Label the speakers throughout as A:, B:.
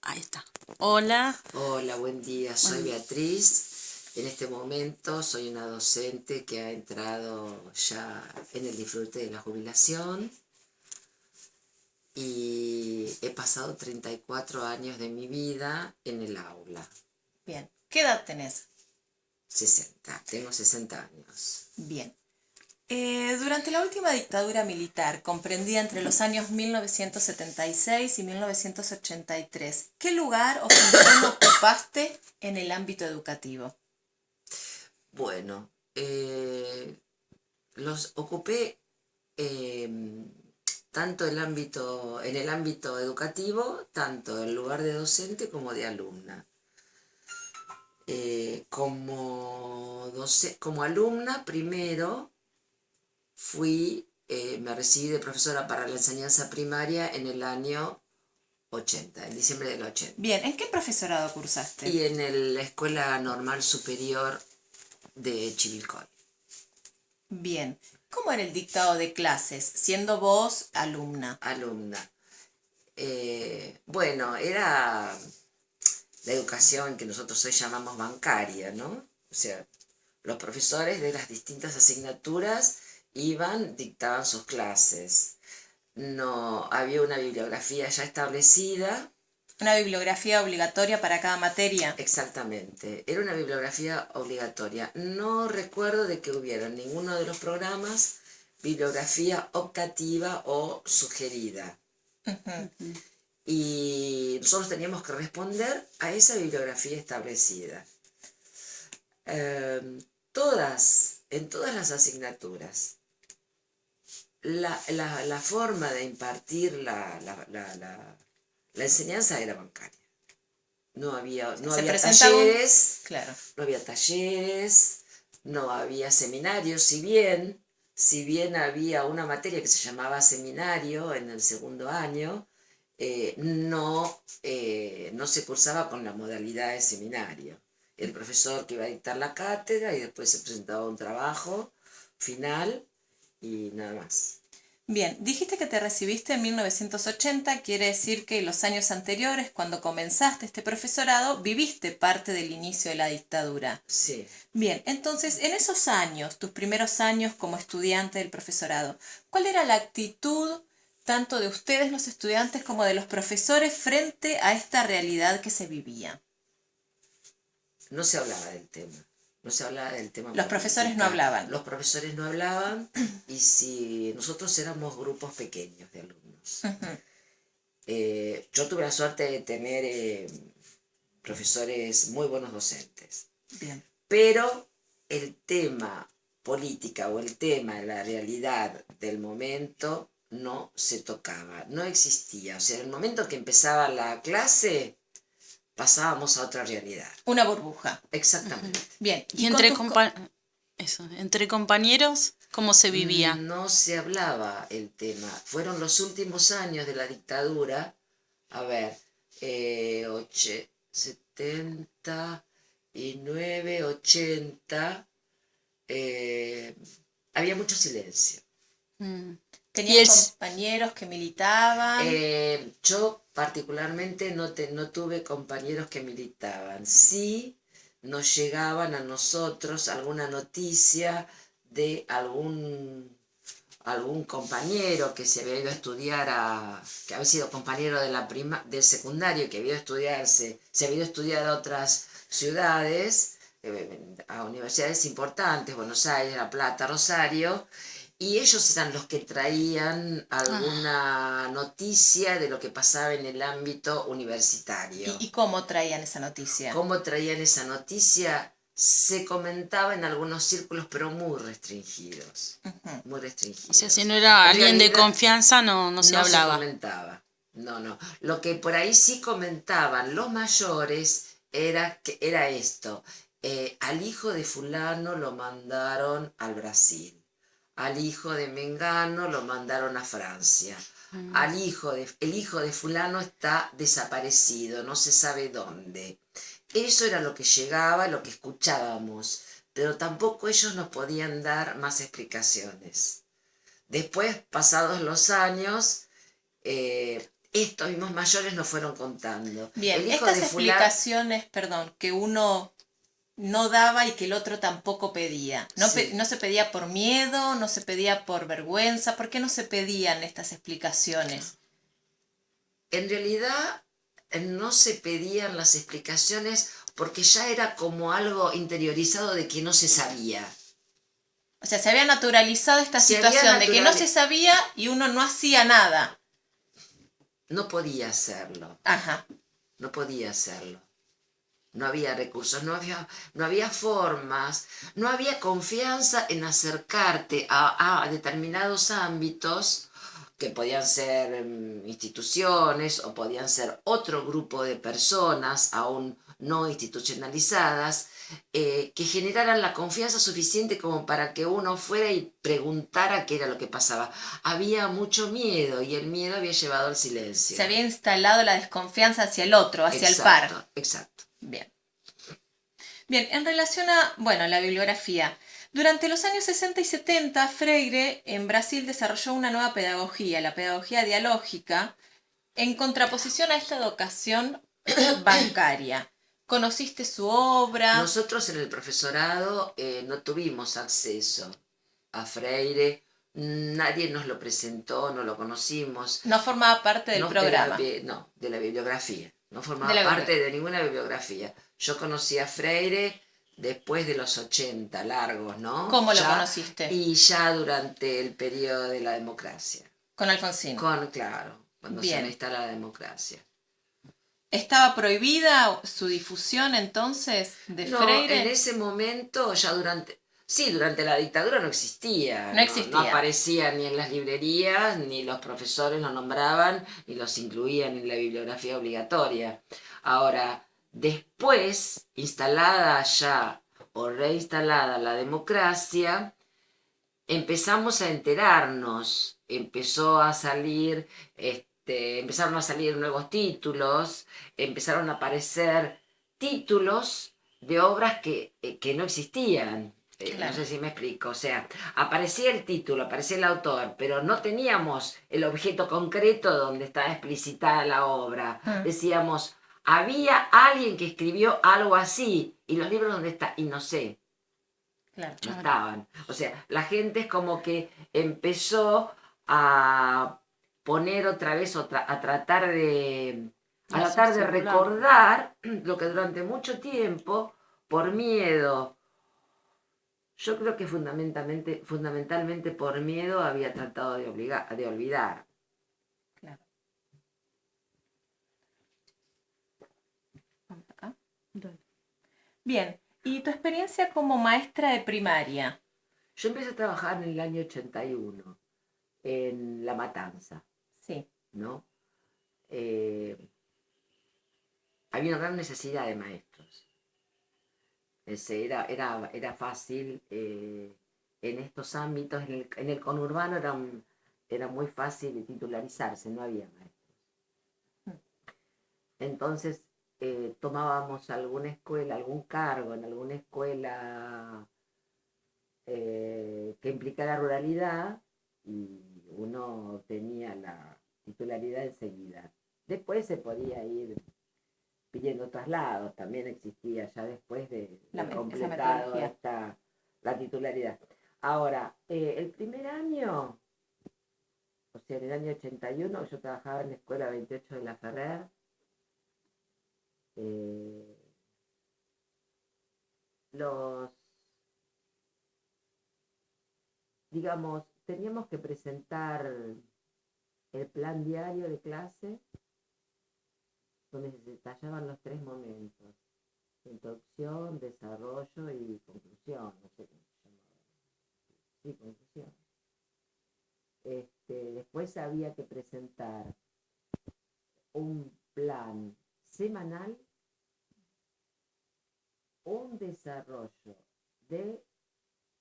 A: Ahí está. Hola.
B: Hola, buen día. Soy Beatriz. En este momento soy una docente que ha entrado ya en el disfrute de la jubilación y he pasado 34 años de mi vida en el aula.
C: Bien. ¿Qué edad tenés?
B: 60. Tengo 60 años.
C: Bien. Durante la última dictadura militar, comprendida entre los años 1976 y 1983, ¿qué lugar o función ocupaste en el ámbito educativo?
B: Bueno, los ocupé tanto en el ámbito educativo, tanto en lugar de docente como de alumna. Como alumna, primero me recibí de profesora para la enseñanza primaria en el año 80, en diciembre del 80.
C: Bien, ¿en qué profesorado cursaste?
B: Y en la Escuela Normal Superior de Chivilcoy.
C: Bien. ¿Cómo era el dictado de clases, siendo vos alumna?
B: Alumna. Bueno, era la educación que nosotros hoy llamamos bancaria, ¿no? O sea, los profesores de las distintas asignaturas dictaban sus clases. No había una bibliografía ya establecida.
C: ¿Una bibliografía obligatoria para cada materia?
B: Exactamente, era una bibliografía obligatoria. No recuerdo de que hubiera en ninguno de los programas bibliografía optativa o sugerida. Y nosotros teníamos que responder a esa bibliografía establecida. En todas las asignaturas, la forma de impartir la enseñanza era bancaria. No había talleres,
C: claro.
B: no había talleres, no había seminarios, si bien había una materia que se llamaba seminario en el segundo año, no se cursaba con la modalidad de seminario. El profesor que iba a dictar la cátedra y después se presentaba un trabajo final y nada más.
C: Bien, dijiste que te recibiste en 1980, quiere decir que los años anteriores, cuando comenzaste este profesorado, viviste parte del inicio de la dictadura.
B: Sí.
C: Bien, entonces, en esos años, tus primeros años como estudiante del profesorado, ¿cuál era la actitud tanto de ustedes los estudiantes como de los profesores frente a esta realidad que se vivía?
B: No se hablaba del tema. No se hablaba del tema.
C: Los profesores no hablaban.
B: Los profesores no hablaban y si nosotros éramos grupos pequeños de alumnos. Yo tuve la suerte de tener profesores muy buenos docentes.
C: Bien.
B: Pero el tema política o el tema de la realidad del momento no se tocaba, no existía. O sea, en el momento que empezaba la clase, pasábamos a otra realidad.
C: Una burbuja.
B: Exactamente.
C: Bien.
A: ¿Y entre compañeros cómo se vivía?
B: No se hablaba el tema. Fueron los últimos años de la dictadura. A ver, 79, 80. Había mucho silencio.
C: ¿Tenías compañeros que militaban?
B: Yo particularmente no tuve compañeros que militaban. Sí nos llegaban a nosotros alguna noticia de algún compañero que se había ido a estudiar que había sido compañero del secundario, que había se había ido a estudiar a otras ciudades, a universidades importantes, Buenos Aires, La Plata, Rosario, y ellos eran los que traían alguna noticia de lo que pasaba en el ámbito universitario.
C: ¿Y cómo traían esa noticia?
B: ¿Cómo traían esa noticia? Se comentaba en algunos círculos, pero muy restringidos. Muy restringidos.
A: O sea, si no era alguien de confianza, no se hablaba.
B: No se comentaba. No. Lo que por ahí sí comentaban los mayores era esto. Al hijo de fulano lo mandaron al Brasil. Al hijo de Mengano lo mandaron a Francia. El hijo de fulano está desaparecido, no se sabe dónde. Eso era lo que llegaba, lo que escuchábamos, pero tampoco ellos nos podían dar más explicaciones. Después, pasados los años, estos mismos mayores nos fueron contando.
C: Bien,
B: El hijo
C: estas
B: de fulano,
C: explicaciones, perdón, que uno no daba y que el otro tampoco pedía. No,
B: Sí.
C: no se pedía por miedo, no se pedía por vergüenza. ¿Por qué no se pedían estas explicaciones?
B: en realidad no se pedían las explicaciones porque ya era como algo interiorizado de que no se sabía.
C: O sea, se había naturalizado esta
B: Se había
C: situación de que no
B: naturali-
C: se sabía y uno no hacía nada.
B: No podía hacerlo,
C: Ajá.
B: no podía hacerlo. No había recursos, no había formas, no había confianza en acercarte a determinados ámbitos que podían ser instituciones o podían ser otro grupo de personas aún no institucionalizadas, que generaran la confianza suficiente como para que uno fuera y preguntara qué era lo que pasaba. Había mucho miedo y el miedo había llevado al silencio.
C: Se había instalado la desconfianza hacia el otro, hacia el par.
B: Exacto.
C: Bien. Bien, en relación a, bueno, la bibliografía. Durante los años 60 y 70, Freire en Brasil desarrolló una nueva pedagogía, la pedagogía dialógica, en contraposición a esta educación bancaria. ¿Conociste su obra?
B: Nosotros en el profesorado no tuvimos acceso a Freire, nadie nos lo presentó, no lo conocimos.
C: No formaba parte del
B: No,
C: programa.
B: de la bibliografía, no
C: De
B: formaba
C: la
B: parte de ninguna bibliografía. Yo conocí a Freire después de los 80 largos, ¿no?
C: ¿Cómo lo
B: Ya,
C: conociste?
B: Y ya durante el periodo de la democracia.
C: Con Alfonsín.
B: Claro, cuando
C: Bien.
B: se instala la democracia.
C: ¿Estaba prohibida su difusión entonces de
B: No,
C: Freire?
B: en ese momento, ya durante la dictadura no existía.
C: No existía.
B: No aparecía ni en las librerías, ni los profesores lo nombraban, ni los incluían en la bibliografía obligatoria. Ahora, después, instalada ya o reinstalada la democracia, empezamos a enterarnos, empezaron a salir nuevos títulos, empezaron a aparecer títulos de obras que no existían.
C: Claro.
B: No sé si me explico. O sea, aparecía el título, aparecía el autor, pero no teníamos el objeto concreto donde estaba explicitada la obra. Decíamos, había alguien que escribió algo así, y los libros donde está, y no sé.
C: Claro.
B: No estaban. O sea, la gente es como que empezó a poner otra vez, a tratar de recordar lo que durante mucho tiempo, por miedo, yo creo que fundamentalmente por miedo había tratado de olvidar.
C: Claro. Bien, ¿y tu experiencia como maestra de primaria?
B: Yo empecé a trabajar en el año 81, en La Matanza,
C: Sí.
B: ¿no? Había una gran necesidad de maestros. Era fácil en estos ámbitos, en el conurbano era muy fácil titularizarse, no había maestros. Entonces tomábamos alguna escuela, algún cargo en alguna escuela que implicara ruralidad y uno tenía la titularidad enseguida. Después se podía ir pidiendo traslados, también existía ya después de completado la titularidad. Ahora, el primer año, o sea, en el año 81, yo trabajaba en la escuela 28 de la Ferrer. Digamos, teníamos que presentar el plan diario de clase, donde se detallaban los 3 momentos: introducción, desarrollo y conclusión, no sé cómo se llamaba. Sí, conclusión. Después había que presentar un plan semanal, un desarrollo de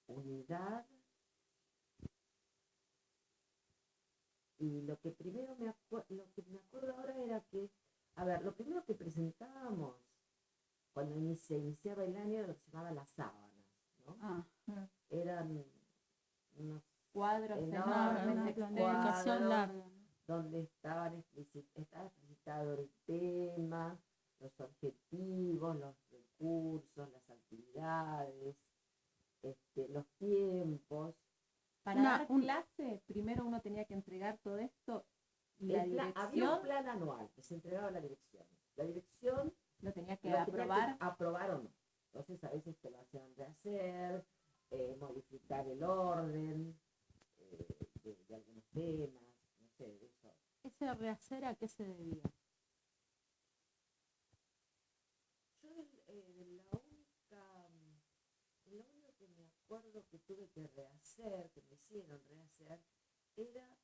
B: unidad, y lo que me acuerdo ahora era que, lo primero que presentábamos cuando se iniciaba el año era lo que se llamaba las sábanas, ¿no? Eran unos
D: cuadros
B: enormes
D: de planificación larga.
B: donde estaba explicitado el tema, los objetivos, los recursos, las actividades, los tiempos.
C: Para
A: Una-
C: dar
A: un-
C: clase, primero uno tenía que entregar todo esto y la
B: Había un
C: dirección
B: plan anual que se entregaba a la dirección. La dirección
C: lo tenía que
B: lo
C: aprobar.
B: tenía que aprobar o no. Entonces a veces te lo hacían rehacer, modificar el orden de algunos temas, no sé, de eso.
D: ¿Ese rehacer a qué se debía?
B: Yo lo único que me acuerdo que tuve que rehacer, que me hicieron rehacer, era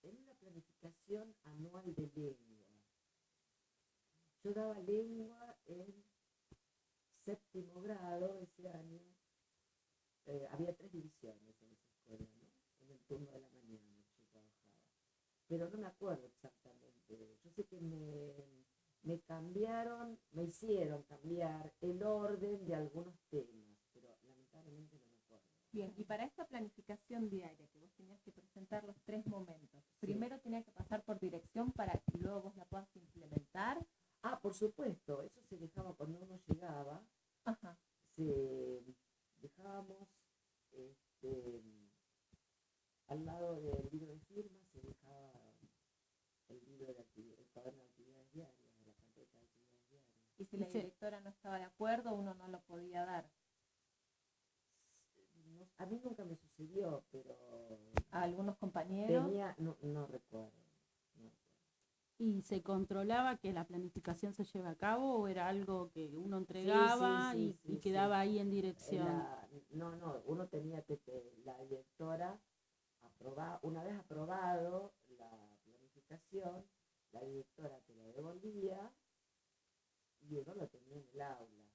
B: en una planificación anual de lengua. Yo daba lengua en 7º grado ese año. Había 3 divisiones en esa escuela, ¿no? En el turno de la mañana yo trabajaba. Pero no me acuerdo exactamente. Yo sé que me hicieron cambiar el orden de algunos temas, pero lamentablemente no me acuerdo.
C: Bien, y para esta planificación diaria, que vos tenías que presentar los 3 momentos, primero tenía que pasar por dirección para que luego vos la puedas implementar.
B: Ah, por supuesto, eso se dejaba cuando uno llegaba,
C: Ajá.
B: dejábamos al lado del libro de firma, se dejaba el cuaderno de actividades diarias, de la carpeta de actividades diarias.
C: Y si la directora no estaba de acuerdo, uno no lo podía dar.
B: A mí nunca me sucedió, pero
C: A algunos compañeros.
B: no recuerdo.
D: ¿Y se controlaba que la planificación se lleve a cabo o era algo que uno entregaba y quedaba ahí en dirección?
B: Uno tenía que, la directora, una vez aprobado la planificación, la directora te la devolvía y uno lo tenía en el aula.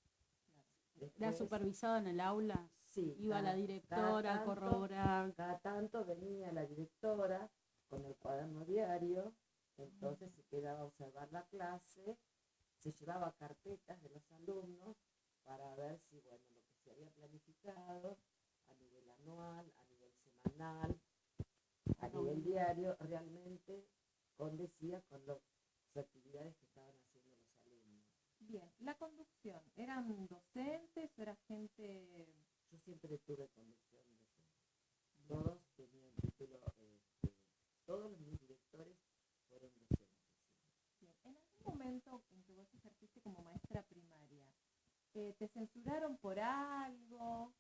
D: ¿Era
B: Después,
D: supervisado en el aula?
B: sí,
D: ¿Iba la directora a corroborar?
B: Cada tanto venía la directora con el cuaderno diario, entonces se quedaba a observar la clase, se llevaba carpetas de los alumnos para ver si, bueno, lo que se había planificado a nivel anual, a nivel semanal, a nivel diario, realmente condecía con las actividades que estaban haciendo los alumnos.
C: Bien, la conducción, ¿eran docentes o era gente?
B: Yo siempre tuve conducción docente. Todos tenían título, todos mis directores fueron docentes.
C: Bien, en algún momento en que vos ejerciste como maestra primaria, ¿te censuraron por algo?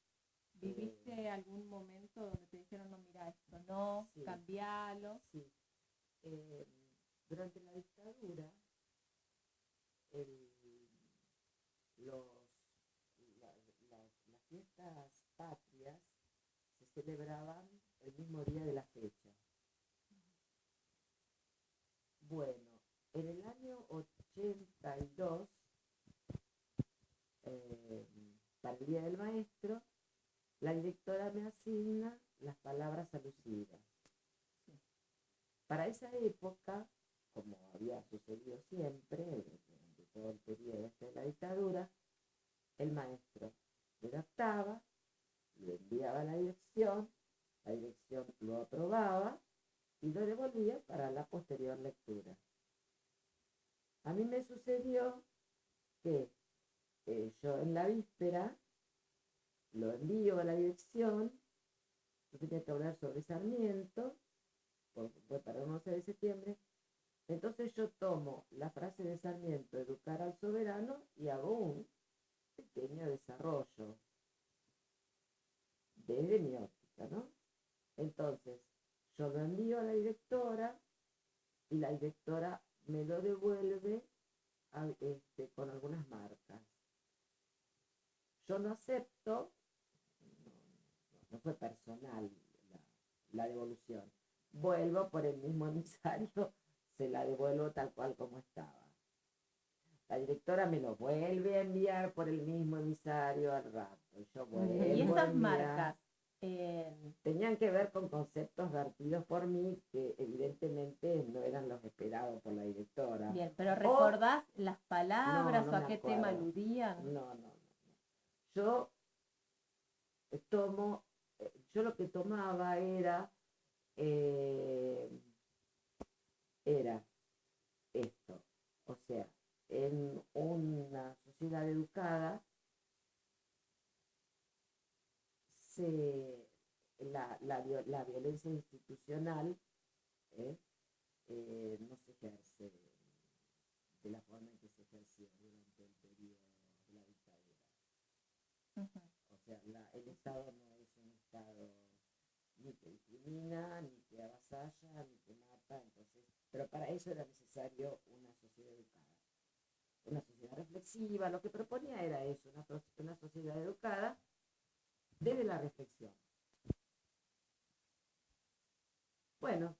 C: ¿Viviste algún momento donde te dijeron, no, mira, esto no,
B: Sí.
C: cambialo?
B: Sí. Durante la dictadura, las fiestas patrias se celebraban el mismo día de la fecha. Bueno, en el año 82, para el Día del Maestro, la directora me asigna las palabras alusivas. Para esa época, como había sucedido siempre, durante todo el periodo de la dictadura, el maestro redactaba, lo enviaba a la dirección lo aprobaba y lo devolvía para la posterior lectura. A mí me sucedió que yo en la víspera lo envío a la dirección, yo tenía que hablar sobre Sarmiento, fue para el 11 de septiembre, entonces yo tomo la frase de Sarmiento, educar al soberano, y hago un pequeño desarrollo desde mi óptica, ¿no? Entonces, yo lo envío a la directora y la directora me lo devuelve con algunas marcas. Yo no acepto, no fue personal la devolución. Vuelvo por el mismo emisario, se la devuelvo tal cual como estaba. La directora me lo vuelve a enviar por el mismo emisario al rato. Yo vuelvo
C: ¿Y
B: a
C: esas
B: enviar.
C: marcas?
B: Tenían que ver con conceptos vertidos por mí que evidentemente no eran los esperados por la directora.
C: Bien, pero ¿recordás las palabras
B: No
C: o a
B: me
C: qué
B: acuerdo.
C: tema aludían?
B: No. Yo lo que tomaba era eh, era esto, o sea, en una sociedad educada la violencia institucional ¿eh? No se ejerce de la forma en que se ejerció durante el periodo de la dictadura. O sea, el Estado no es un Estado ni que discrimina, ni que avasalla, ni que mata, entonces, pero para eso era necesario una sociedad educada, una sociedad reflexiva. Lo que proponía era eso, una sociedad educada desde la reflexión. Bueno,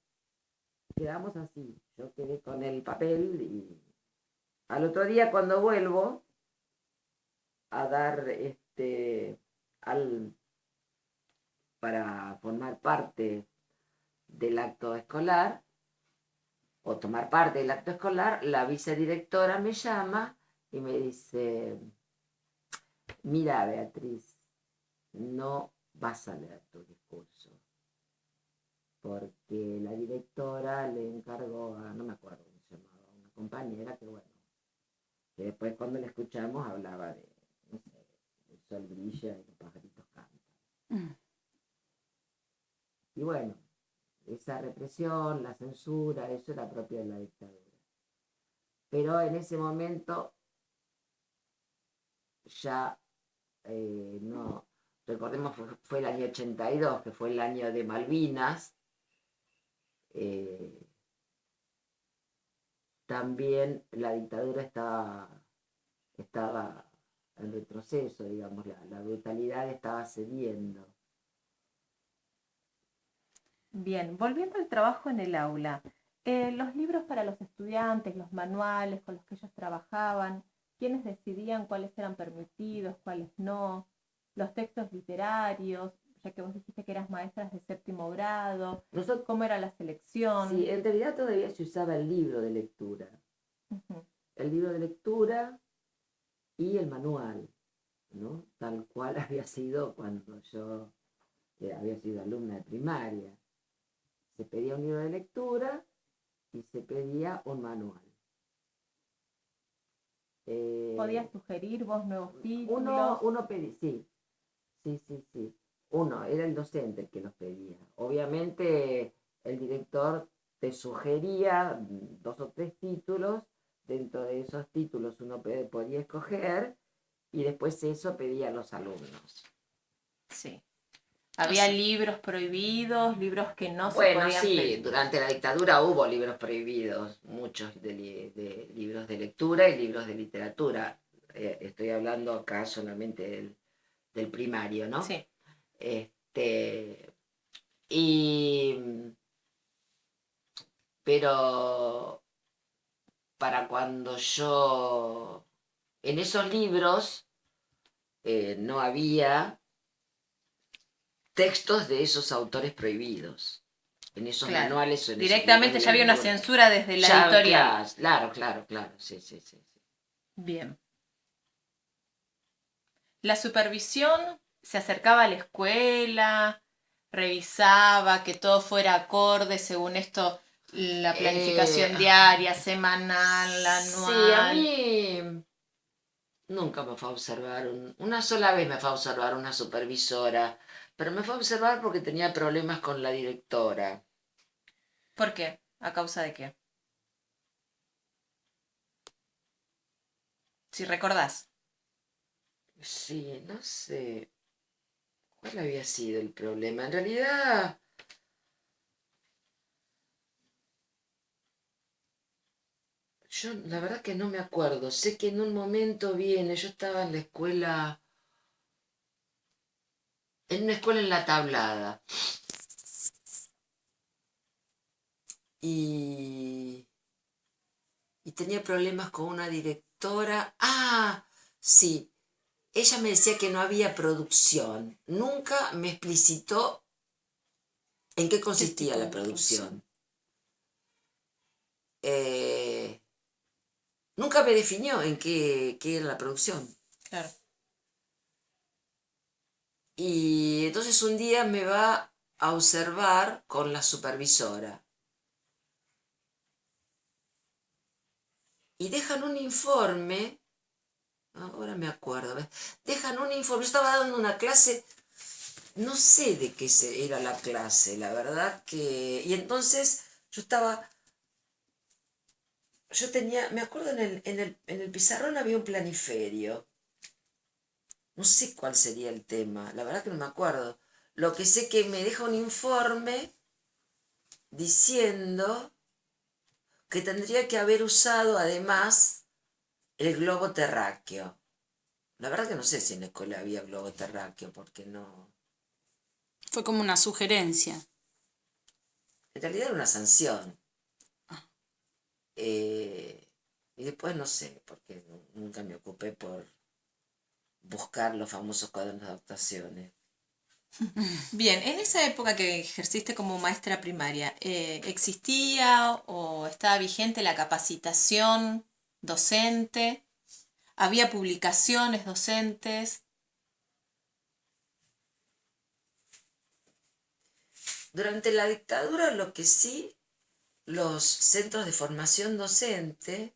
B: quedamos así, yo quedé con el papel y al otro día cuando vuelvo a dar para formar parte del acto escolar o tomar parte del acto escolar, la vicedirectora me llama y me dice, mira Beatriz, no vas a leer tu discurso, porque la directora le encargó a, no me acuerdo cómo se llamaba, una compañera que bueno, que después cuando la escuchamos hablaba de, no sé, el sol brilla y los pajaritos cantan. Y bueno, esa represión, la censura, eso era propio de la dictadura. Pero en ese momento ya no, recordemos que fue el año 82, que fue el año de Malvinas, también la dictadura estaba en retroceso, digamos, la brutalidad estaba cediendo.
C: Bien, volviendo al trabajo en el aula, los libros para los estudiantes, los manuales con los que ellos trabajaban, ¿quiénes decidían cuáles eran permitidos, cuáles no? Los textos literarios, ya que vos dijiste que eras maestras de 7º grado, ¿cómo era la selección?
B: Sí, en realidad todavía se usaba el libro de lectura. El libro de lectura y el manual, ¿no? Tal cual había sido cuando yo había sido alumna de primaria. Se pedía un libro de lectura y se pedía un manual.
C: ¿Podías sugerir vos nuevos títulos?
B: Uno pedía, sí. Uno, era el docente el que los pedía. Obviamente el director te sugería 2 o 3 títulos, dentro de esos títulos uno podía escoger y después eso pedía a los alumnos.
C: Sí. ¿Había libros prohibidos, libros que no se
B: Bueno,
C: podían
B: sí,
C: pedir?
B: durante la dictadura hubo libros prohibidos, muchos de libros de lectura y libros de literatura. Estoy hablando acá solamente del primario, ¿no?
C: Sí.
B: Pero para cuando yo, en esos libros no había textos de esos autores prohibidos. En esos manuales o en
C: directamente
B: esos
C: ya había una censura desde la editorial.
B: Claro, sí.
C: Bien. La supervisión se acercaba a la escuela, revisaba que todo fuera acorde según esto, la planificación diaria, semanal, anual.
B: Sí, a mí nunca me fue a observar, una sola vez me fue a observar una supervisora, pero me fue a observar porque tenía problemas con la directora.
C: ¿Por qué? ¿A causa de qué? Si recordás.
B: Sí, no sé cuál había sido el problema. En realidad, yo la verdad que no me acuerdo. Sé que en un momento viene, yo estaba en la escuela, en una escuela en La Tablada. Y tenía problemas con una directora. Ah, sí. Ella me decía que no había producción. Nunca me explicitó en qué consistía la producción. Nunca me definió en qué era la producción.
C: Claro.
B: Y entonces un día me va a observar con la supervisora. Y dejan un informe, ahora me acuerdo, ¿ves? Dejan un informe, yo estaba dando una clase, no sé de qué era la clase, la verdad que... Y entonces yo tenía, me acuerdo en el pizarrón había un planiferio. No sé cuál sería el tema, la verdad que no me acuerdo. Lo que sé que me deja un informe diciendo que tendría que haber usado además el globo terráqueo. La verdad que no sé si en la escuela había globo terráqueo, porque no...
A: Fue como una sugerencia.
B: En realidad era una sanción. Y después no sé, porque nunca me ocupé por buscar los famosos cuadernos de adaptaciones.
C: Bien, en esa época que ejerciste como maestra primaria, ¿existía o estaba vigente la capacitación docente? ¿Había publicaciones docentes?
B: Durante la dictadura lo que sí, los centros de formación docente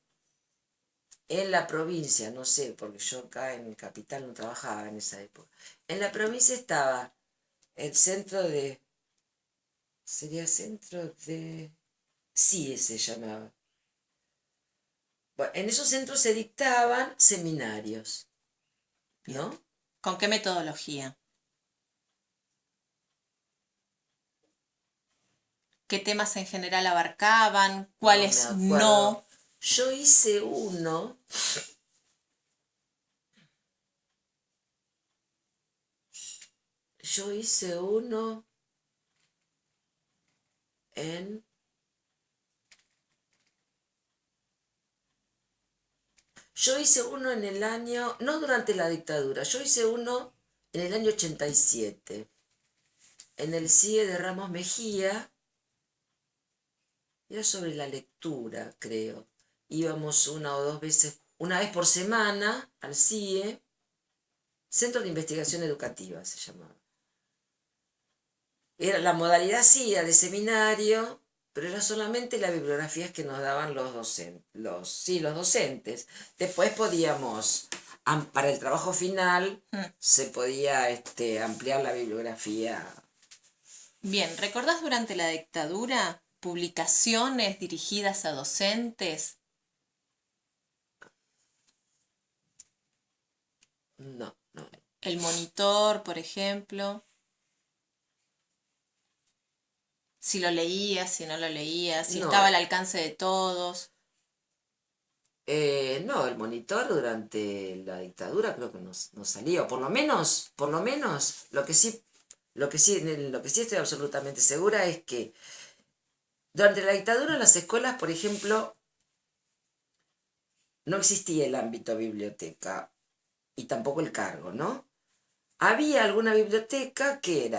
B: en la provincia, no sé, porque yo acá en Capital no trabajaba en esa época. En la provincia estaba el centro de... Sería centro de... CIE se llamaba. Bueno, en esos centros se dictaban seminarios, ¿no?
C: ¿Con qué metodología? ¿Qué temas en general abarcaban? ¿Cuáles
B: No me acuerdo.
C: no?
B: Yo hice uno... Yo hice uno en... Yo hice uno en el año, no durante la dictadura, yo hice uno en el año 87, en el CIE de Ramos Mejía, era sobre la lectura, creo. Íbamos una o dos veces, una vez por semana al CIE, Centro de Investigación Educativa se llamaba. Era la modalidad CIE de seminario, pero era solamente las bibliografías que nos daban los docentes. Los docentes. Después podíamos, para el trabajo final, se podía ampliar la bibliografía.
C: Bien, ¿recordás durante la dictadura publicaciones dirigidas a docentes?
B: No, no.
C: El Monitor, por ejemplo. Si lo leías, si no lo leías, si
B: No.
C: estaba al alcance de todos.
B: No, el Monitor durante la dictadura creo que no salía, o por lo menos, lo que sí estoy absolutamente segura es que durante la dictadura en las escuelas, por ejemplo, no existía el ámbito biblioteca y tampoco el cargo, ¿no? Había alguna biblioteca que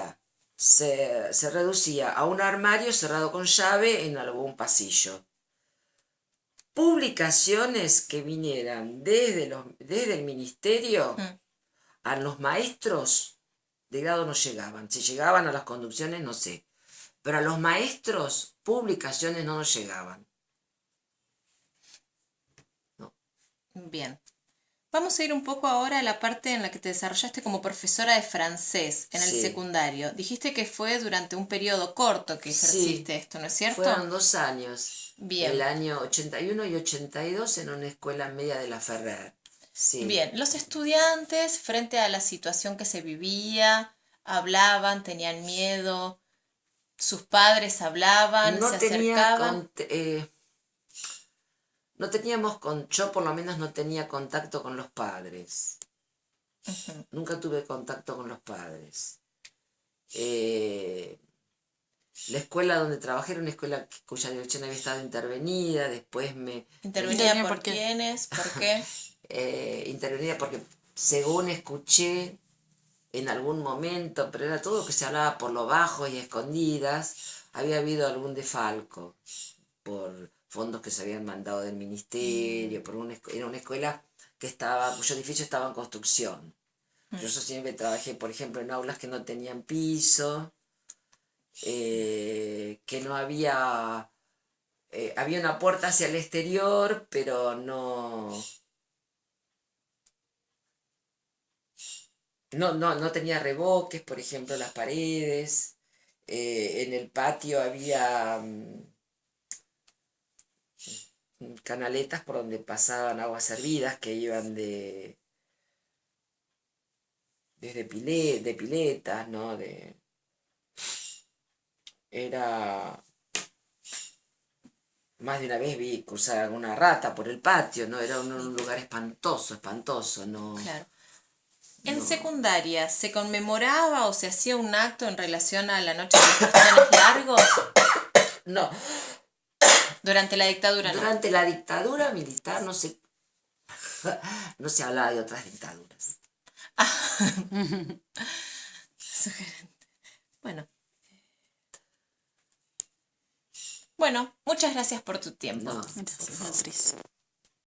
B: se reducía a un armario cerrado con llave en algún pasillo. Publicaciones que vinieran desde el ministerio a los maestros de grado no llegaban. Si llegaban a las conducciones, no sé. Pero a los maestros, publicaciones no nos llegaban. No.
C: Bien. Vamos a ir un poco ahora a la parte en la que te desarrollaste como profesora de francés en el
B: Sí.
C: secundario. Dijiste que fue durante un periodo corto que ejerciste esto, ¿no es cierto?
B: Fueron 2 años.
C: Bien.
B: El año 81 y 82 en una escuela media de la Ferrer. Sí.
C: Bien, los estudiantes frente a la situación que se vivía, hablaban, tenían miedo, sus padres hablaban, se acercaban.
B: Yo por lo menos no tenía contacto con los padres. Nunca tuve contacto con los padres. La escuela donde trabajé era una escuela cuya dirección había estado intervenida, después
C: ¿Intervenida por quiénes? ¿Por qué?
B: intervenida porque según escuché en algún momento, pero era todo que se hablaba por lo bajo y a escondidas, había habido algún desfalco por fondos que se habían mandado del ministerio, era una escuela cuyo edificio estaba en construcción. Yo siempre trabajé, por ejemplo, en aulas que no tenían piso, que no había, había una puerta hacia el exterior, pero no tenía revoques, por ejemplo, las paredes. En el patio había canaletas por donde pasaban aguas servidas que iban desde de piletas, ¿no? Era... Más de una vez vi cruzar alguna rata por el patio, ¿no? Era un lugar espantoso, espantoso, ¿no?
C: Claro. En
B: No.
C: secundaria, ¿se conmemoraba o se hacía un acto en relación a la noche de los bastones largos?
B: No,
C: Durante la dictadura, no.
B: durante la dictadura militar no se hablaba de otras dictaduras.
C: Sugerente. Bueno. Bueno, muchas gracias por tu tiempo.
B: No.
A: Gracias, Beatriz.